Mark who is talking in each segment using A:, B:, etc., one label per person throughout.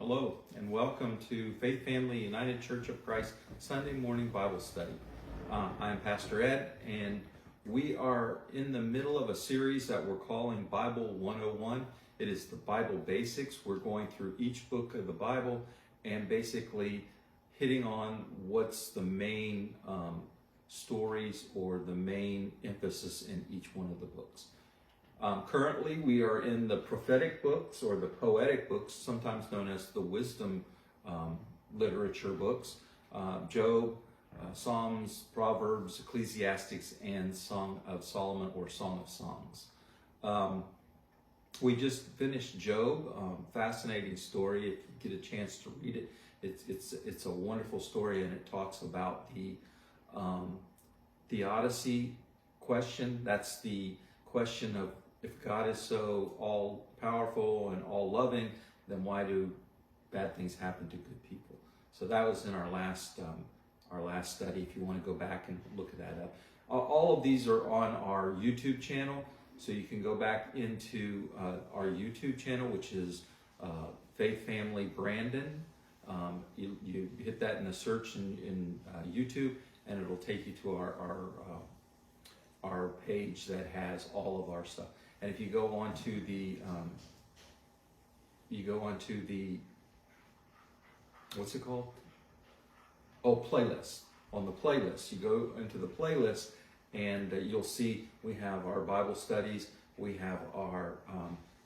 A: hello, and welcome to Faith Family United Church of Christ Sunday morning Bible study. I'm Pastor Ed, and we are in the middle of a series that we're calling Bible 101. It is the Bible basics. We're going through each book of the Bible and basically hitting on what's the main stories or the main emphasis in each one of the books. Currently, we are in the prophetic books or the poetic books, sometimes known as the wisdom literature books, Job, Psalms, Proverbs, Ecclesiastes, and Song of Solomon or Song of Songs. We just finished Job, fascinating story. If you get a chance to read it, it's a wonderful story, and it talks about the theodicy question. That's the question of, if God is so all-powerful and all-loving, then why do bad things happen to good people? So that was in our last study, if you want to go back and look that up. All of these are on our YouTube channel, so you can go back into our YouTube channel, which is Faith Family Brandon. You hit that in a search in YouTube, and it'll take you to our page that has all of our stuff. And if you go onto the what's it called? Oh, playlist. On the playlist, you go into the playlist, and you'll see we have our Bible studies. We have our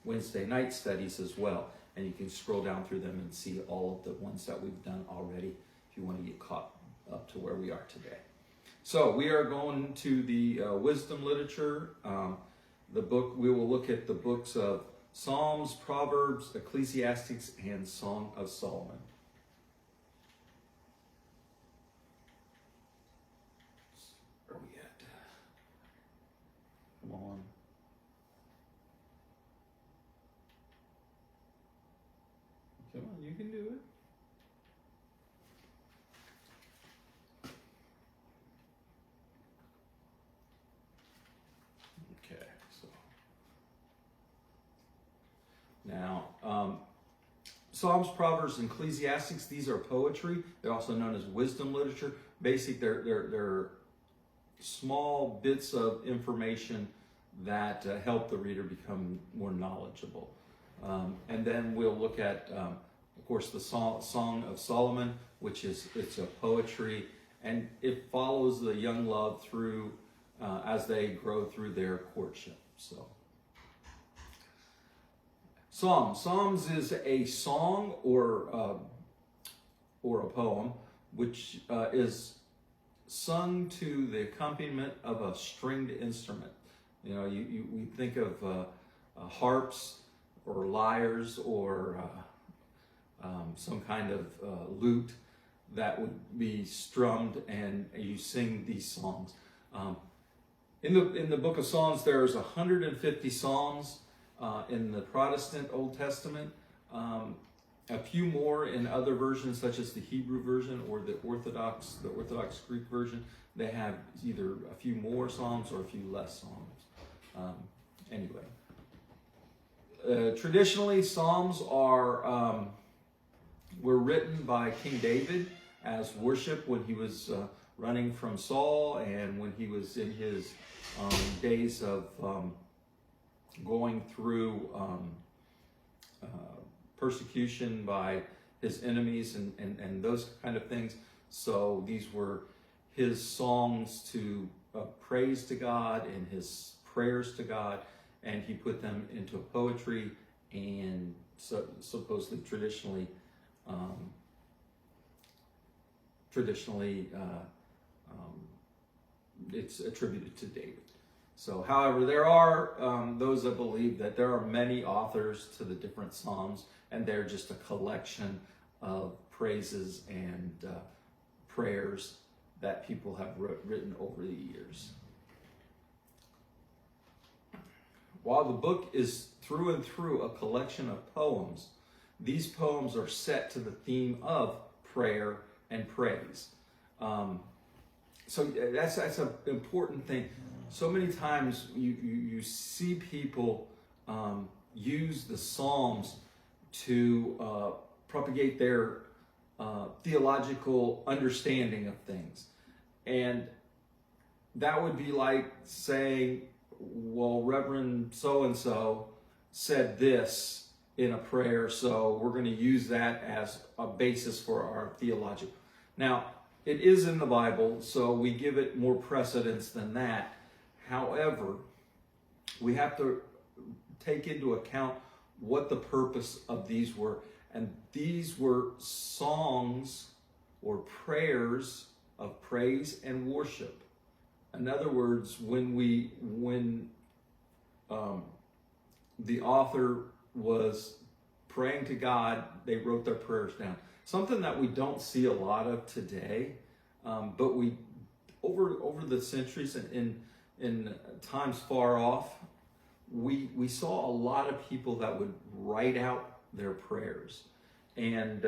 A: Wednesday night studies as well, and you can scroll down through them and see all of the ones that we've done already if you want to get caught up to where we are today. So we are going to the wisdom literature. The book, we will look at the books of Psalms, Proverbs, Ecclesiastes, and Song of Solomon. Where are we at? Come on. Come on, you can do it. Now, Psalms, Proverbs, and Ecclesiastes, these are poetry. They're also known as wisdom literature. Basically, they're small bits of information that help the reader become more knowledgeable. And then we'll look at, of course, the Song of Solomon, which it's a poetry, and it follows the young love through as they grow through their courtship. So. Psalms is a song or a poem which is sung to the accompaniment of a stringed instrument. You know, we think of harps or lyres or some kind of lute that would be strummed, and you sing these songs. In the book of Psalms, there's 150 psalms. In the Protestant Old Testament, a few more in other versions, such as the Hebrew version or the Orthodox Greek version. They have either a few more psalms or a few less psalms. Traditionally, psalms were written by King David as worship when he was running from Saul, and when he was in his days of going through persecution by his enemies and those kind of things. So these were his songs to praise to God and his prayers to God, and he put them into poetry, and supposedly traditionally it's attributed to David. So, however, there are those that believe that there are many authors to the different psalms, and they're just a collection of praises and prayers that people have written over the years. While the book is through and through a collection of poems, these poems are set to the theme of prayer and praise. So that's an important thing. So many times you see people use the Psalms to propagate their theological understanding of things. And that would be like saying, well, Reverend so-and-so said this in a prayer, so we're going to use that as a basis for our theology. Now, it is in the Bible, so we give it more precedence than that. However, we have to take into account what the purpose of these were. And these were songs or prayers of praise and worship. In other words, when the author was praying to God, they wrote their prayers down. Something that we don't see a lot of today, but we over the centuries and in times far off, we saw a lot of people that would write out their prayers. And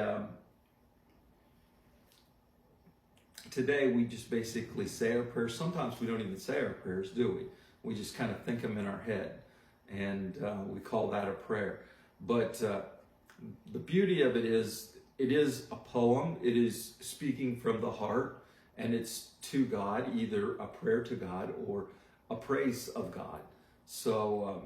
A: today we just basically say our prayers. Sometimes we don't even say our prayers, do we? We just kind of think them in our head, and we call that a prayer. But the beauty of it is a poem. It is speaking from the heart, and it's to God, either a prayer to God or a praise of God. So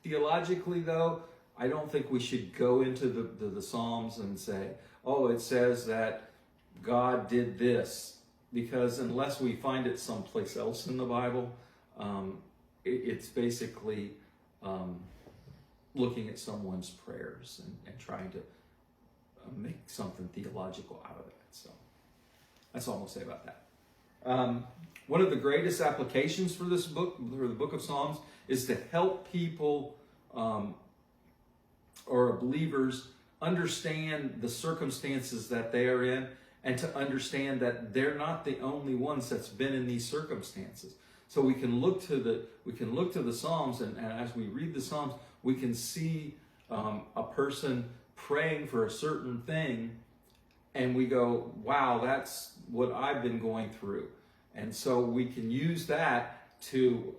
A: theologically, though, I don't think we should go into the Psalms and say, oh, it says that God did this, because unless we find it someplace else in the Bible, it's basically looking at someone's prayers and trying to make something theological out of it. So that's all I'm going to say about that. One of the greatest applications for this book, or the book of Psalms, is to help people or believers understand the circumstances that they are in, and to understand that they're not the only ones that's been in these circumstances. So we can look to the Psalms, and as we read the Psalms, we can see a person praying for a certain thing, and we go, wow, that's what I've been going through. And so we can use that to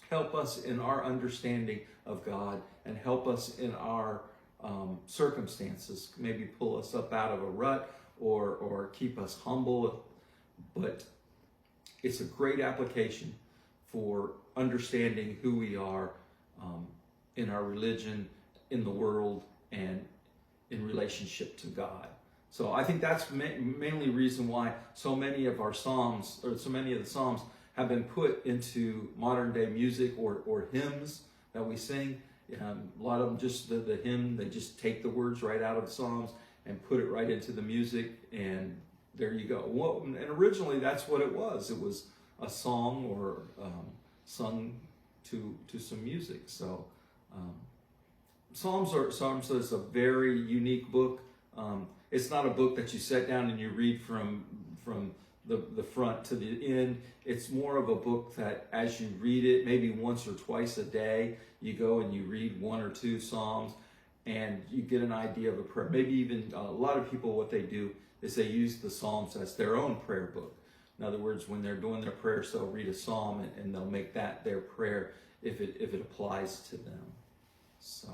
A: help us in our understanding of God, and help us in our circumstances, maybe pull us up out of a rut or keep us humble. But it's a great application for understanding who we are in our religion, in the world, and in relationship to God. So I think that's mainly reason why so many of our Psalms, or so many of the Psalms, have been put into modern day music or hymns that we sing. A lot of them, just the hymn, they just take the words right out of the Psalms and put it right into the music, and there you go. Well, and originally that's what it was. It was a song or sung to some music. So Psalms is a very unique book. It's not a book that you sit down and you read from the front to the end. It's more of a book that as you read it, maybe once or twice a day, you go and you read one or two Psalms, and you get an idea of a prayer. Maybe even a lot of people, what they do is they use the Psalms as their own prayer book. In other words, when they're doing their prayers, they'll read a Psalm and they'll make that their prayer if it applies to them. So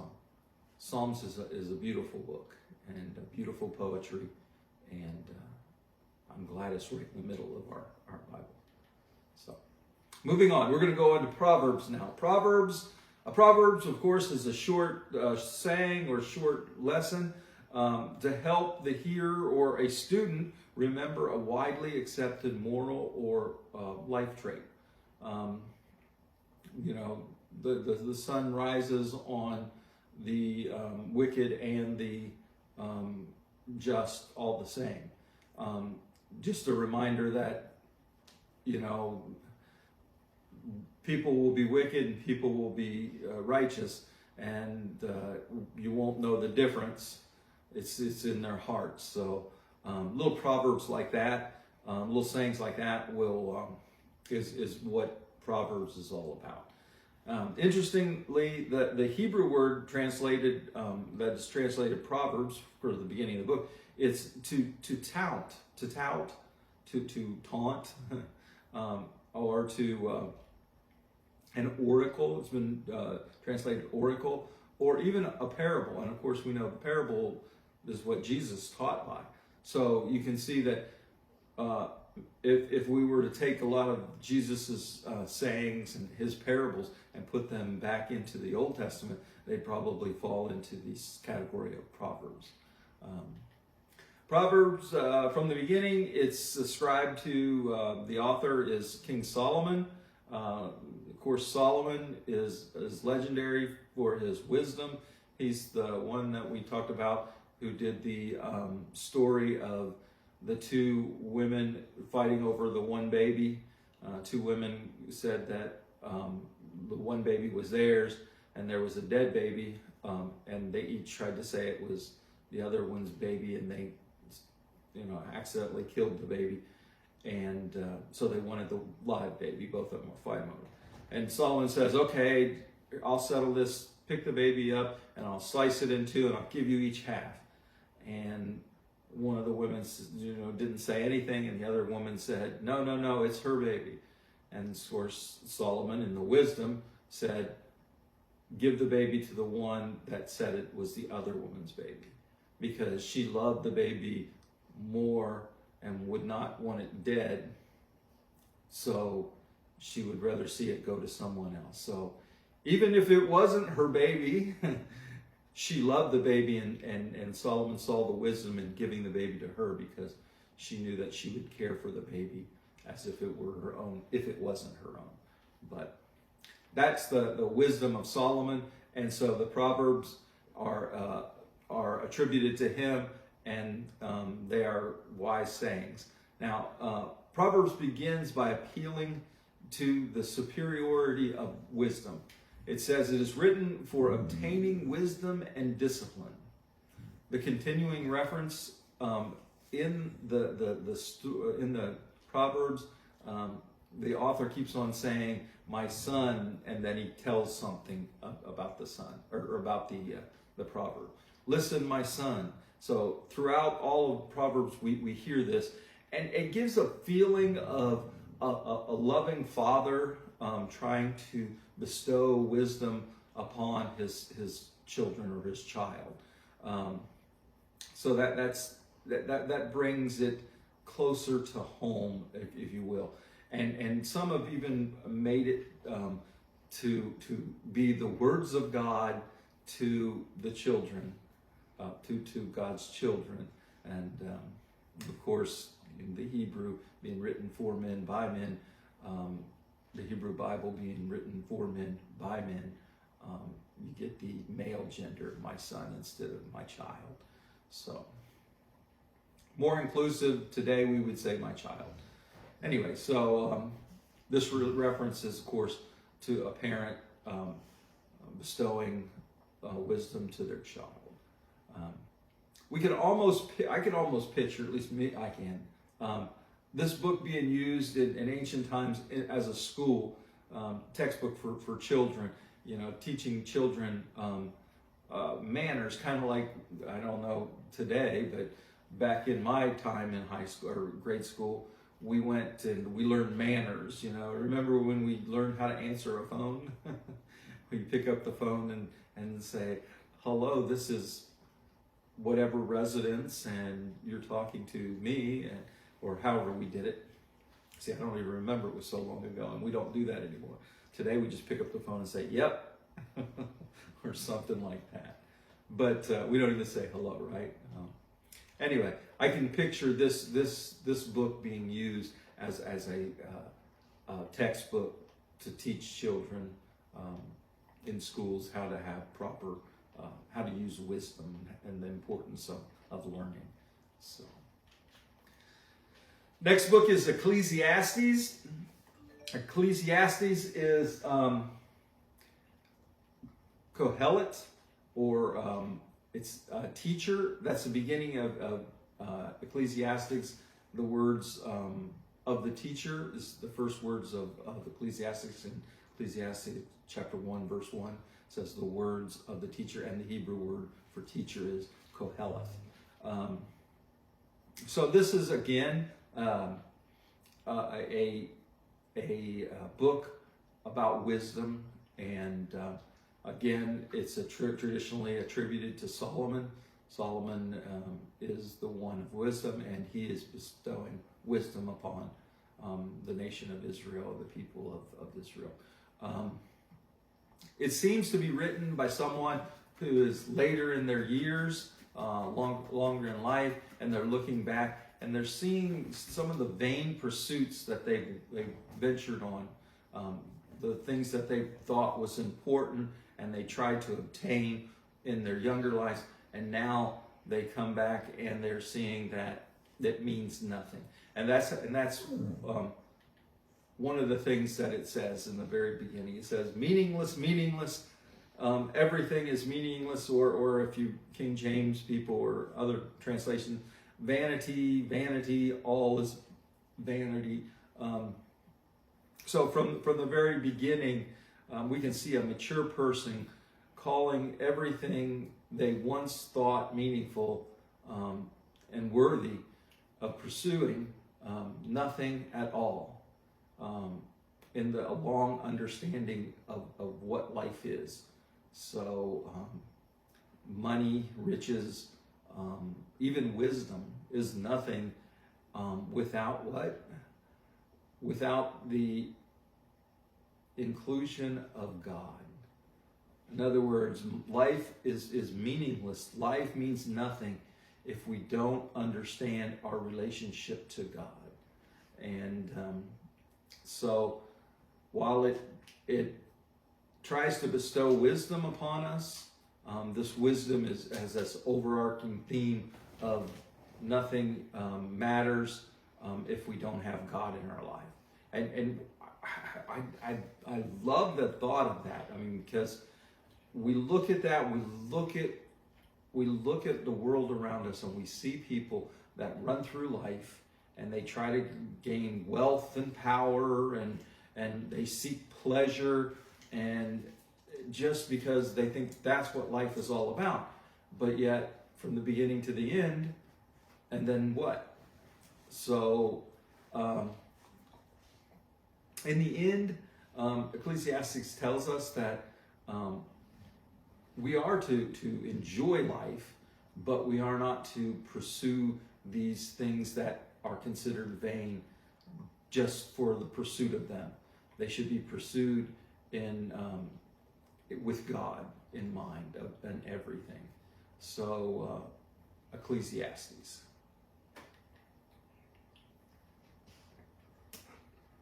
A: Psalms is a beautiful book and a beautiful poetry, and I'm glad it's right in the middle of our Bible. So, moving on, we're going to go into Proverbs now. Proverbs, of course, is a short saying or short lesson to help the hearer or a student remember a widely accepted moral or life trait. The sun rises on the wicked and the just all the same. Just a reminder that, people will be wicked and people will be righteous, and you won't know the difference. It's in their hearts. So little proverbs like that, little sayings like that is what Proverbs is all about. Interestingly, the Hebrew word translated that is translated Proverbs for the beginning of the book, it's to taunt, to taunt, or to an oracle. It's been translated oracle, or even a parable. And of course, we know the parable is what Jesus taught by. So you can see that if we were to take a lot of Jesus's sayings and his parables and put them back into the Old Testament, they'd probably fall into this category of Proverbs. Proverbs, from the beginning, it's ascribed to the author is King Solomon. Of course, Solomon is legendary for his wisdom. He's the one that we talked about who did the story of the two women fighting over the one baby. Two women said that the one baby was theirs and there was a dead baby, and they each tried to say it was the other one's baby, and they accidentally killed the baby. And so they wanted the live baby. Both of them were fighting over it. And Solomon says, okay, I'll settle this, pick the baby up, and I'll slice it in two, and I'll give you each half. And one of the women, didn't say anything, and the other woman said, no, it's her baby. And of course, Solomon, in the wisdom, said, give the baby to the one that said it was the other woman's baby, because she loved the baby more and would not want it dead, so she would rather see it go to someone else. So even if it wasn't her baby, she loved the baby, and Solomon saw the wisdom in giving the baby to her, because she knew that she would care for the baby as if it were her own, if it wasn't her own. But that's the wisdom of Solomon, and so the Proverbs are attributed to him, and they are wise sayings. Now, Proverbs begins by appealing to the superiority of wisdom. It says it is written for obtaining wisdom and discipline. The continuing reference in the Proverbs, the author keeps on saying, "My son," and then he tells something about the son, or about the proverb. "Listen, my son." So throughout all of Proverbs, we hear this, and it gives a feeling of a loving father trying to bestow wisdom upon his children or his child. So that brings it closer to home, if you will. And some have even made it to be the words of God to the children, to God's children. And of course, in the Hebrew being written for men by men, the Hebrew Bible being written for men by men, you get the male gender, my son, instead of my child. So more inclusive today, we would say my child. Anyway, so this references, of course, to a parent bestowing wisdom to their child. I can almost picture, at least me, I can, this book being used in ancient times as a school textbook for children, teaching children manners, kind of like, I don't know today, but back in my time in high school or grade school, we went and we learned manners. Remember when we learned how to answer a phone? We pick up the phone and say, "Hello, this is whatever residence, and you're talking to me," or however we did it. See, I don't even remember, it was so long ago, and we don't do that anymore. Today we just pick up the phone and say, "Yep," or something like that. But we don't even say hello, right? Anyway, I can picture this book being used as a textbook to teach children in schools how to have proper, how to use wisdom and the importance of learning. So, next book is Ecclesiastes. Ecclesiastes is Kohelet, or it's a teacher. That's the beginning of Ecclesiastes. The words of the teacher is the first words of Ecclesiastes. In Ecclesiastes chapter 1, verse 1 says the words of the teacher, and the Hebrew word for teacher is Koheleth. So this is again a book about wisdom, and Again, it's traditionally attributed to Solomon. Solomon is the one of wisdom, and he is bestowing wisdom upon the nation of Israel, the people of Israel. It seems to be written by someone who is later in their years, longer in life, and they're looking back and they're seeing some of the vain pursuits that they ventured on, the things that they thought was important and they tried to obtain in their younger lives, and now they come back and they're seeing that it means nothing. And that's one of the things that it says in the very beginning. It says, meaningless, meaningless. Everything is meaningless, or if you King James people or other translations, vanity, vanity, all is vanity. So from the very beginning, we can see a mature person calling everything they once thought meaningful and worthy of pursuing nothing at all, in the long understanding of what life is. So money, riches, even wisdom is nothing without what? Without the inclusion of God. In other words, life is meaningless. Life means nothing if we don't understand our relationship to God. And so while it tries to bestow wisdom upon us, this wisdom has this overarching theme of nothing matters if we don't have God in our life. And I love the thought of that. I mean, because we look at that, we look at the world around us, and we see people that run through life and they try to gain wealth and power, and they seek pleasure, and just because they think that's what life is all about. But yet, from the beginning to the end, and then what? So, in the end, Ecclesiastes tells us that we are to enjoy life, but we are not to pursue these things that are considered vain just for the pursuit of them. They should be pursued with God in mind and everything. So, Ecclesiastes.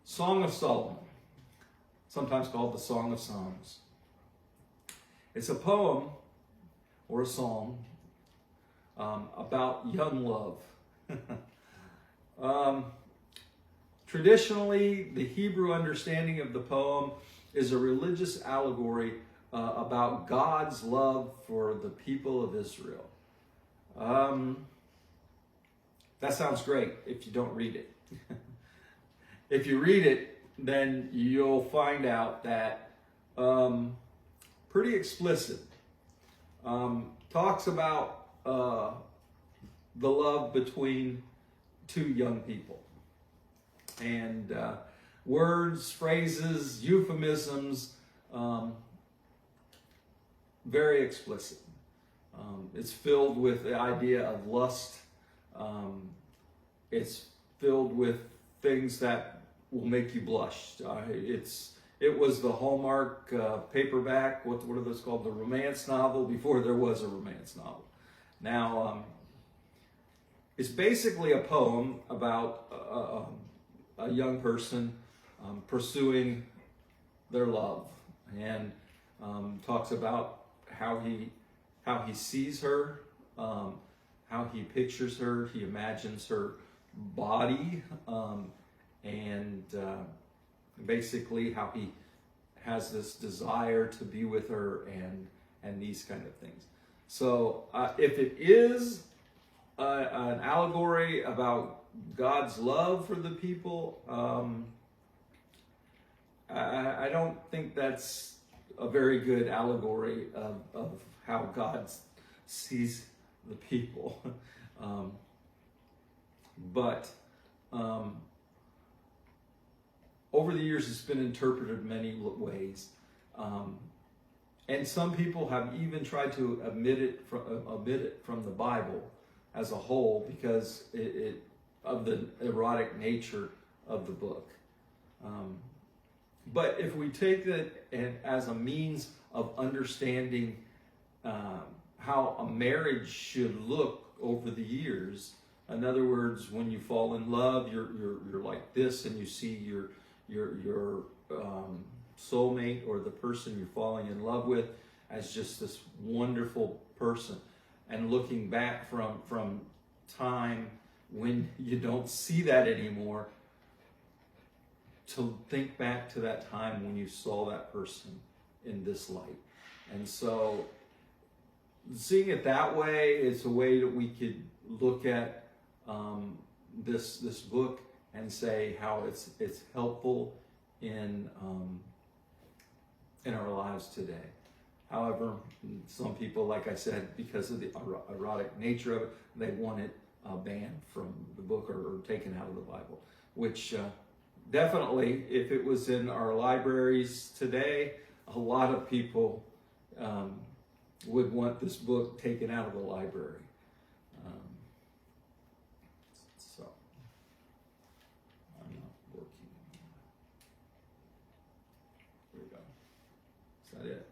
A: Song of Solomon, sometimes called the Song of Songs. It's a poem or a song about young love. Traditionally, the Hebrew understanding of the poem is a religious allegory about God's love for the people of Israel. That sounds great if you don't read it. If you read it, then you'll find out that pretty explicit. Talks about the love between two young people. And words, phrases, euphemisms, very explicit. It's filled with the idea of lust. It's filled with things that will make you blush. It was the Hallmark paperback, what are those called? The romance novel, before there was a romance novel. Now, it's basically a poem about a young person pursuing their love, and talks about how he sees her, how he pictures her, he imagines her body, and basically how he has this desire to be with her, and these kind of things. So if it is an allegory about God's love for the people, I don't think that's a very good allegory of how God sees the people. But over the years, it's been interpreted many ways. And some people have even tried to omit it from the Bible as a whole because of the erotic nature of the book. But if we take it as a means of understanding how a marriage should look over the years, in other words, when you fall in love, you're like this, and you see your soulmate or the person you're falling in love with as just this wonderful person, and looking back from time when you don't see that anymore, to think back to that time when you saw that person in this light. And so seeing it that way is a way that we could look at this book and say how it's helpful in our lives today. However, some people, like I said, because of the erotic nature of it, they want it banned from the book or taken out of the Bible, which definitely, if it was in our libraries today, a lot of people would want this book taken out of the library. So, I'm not working. There we go. Is that it?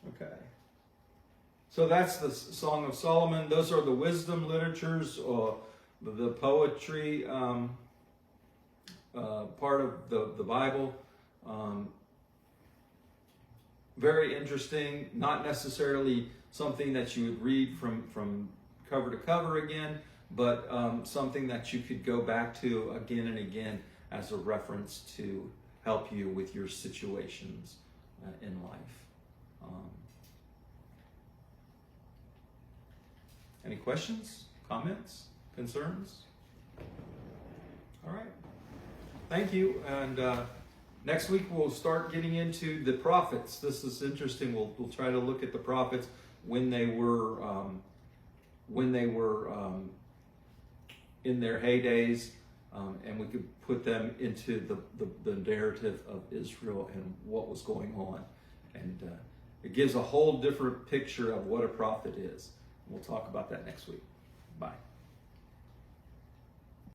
A: Okay. So that's the Song of Solomon. Those are the wisdom literatures, or the poetry part of the Bible. Very interesting. Not necessarily something that you would read from cover to cover again, but something that you could go back to again and again as a reference to help you with your situations in life. Any questions, comments, concerns? All right. Thank you. And next week we'll start getting into the prophets. This is interesting. We'll try to look at the prophets when they were in their heydays, and we could put them into the narrative of Israel and what was going on. And it gives a whole different picture of what a prophet is. We'll talk about that next week. Bye.